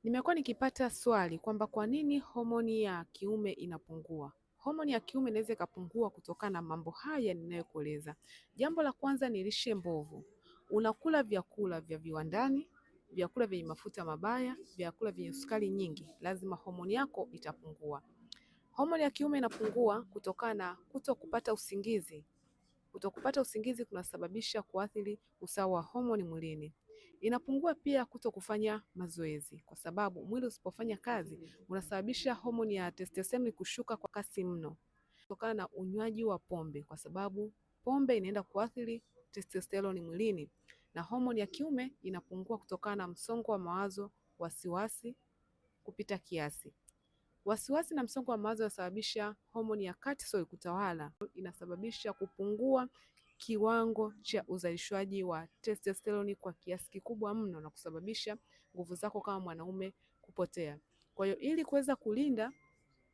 Nimekuwa nikipata swali kwamba kwa nini homoni ya kiume inapungua. Homoni ya kiume inaweza ikapungua kutokana na mambo haya ninayokueleza. Jambo la kwanza ni lishe mbovu. Unakula vyakula vya viwandani, vyakula vyenye mafuta mabaya, vyakula vyenye sukari nyingi, lazima homoni yako itapungua. Homoni ya kiume inapungua kutokana na kutokupata usingizi. Kutokupata usingizi kunasababisha kuathiri usawa wa homoni mwilini. Inapungua pia kutokufanya mazoezi, kwa sababu mwili usipofanya kazi unasababisha homoni ya testosterone kushuka kwa kasi mno, kutokana na unywaji wa pombe, kwa sababu pombe inaenda kuathiri testosterone mwilini, na homoni ya kiume inapungua kutokana na msongo wa mawazo, wasiwasi kupita kiasi. Wasiwasi na msongo wa mawazo unasababisha homoni ya cortisol kutawala, inasababisha kupungua kiwango cha uzalishwaji wa testosterone kwa kiasi kikubwa mno na kusababisha nguvu zako kama mwanaume kupotea. Kwa hiyo ili kuweza kulinda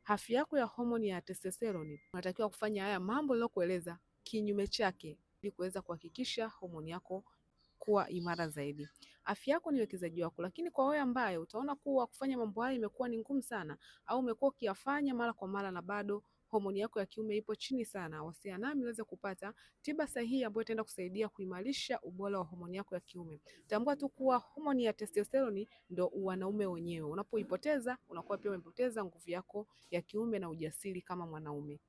afya yako ya homoni ya testosterone, unatakiwa kufanya haya mambo niliyokueleza kinyume chake, ili kuweza kuhakikisha homoni yako kuwa imara zaidi. Afya yako ni uwekezaji wako, lakini kwa wewe ambaye utaona kuwa kufanya mambo haya imekuwa ni ngumu sana, au umekuwa ukiyafanya mara kwa mara na bado homoni yako ya kiume ipo chini sana, wasiliana nami uweze kupata tiba sahihi ambayo itaenda kusaidia kuimarisha ubora wa homoni yako ya kiume. Tambua tu kuwa homoni ya testosterone ndio wanaume wenyewe. Unapoipoteza unakuwa pia umepoteza nguvu yako ya kiume na ujasiri kama mwanaume.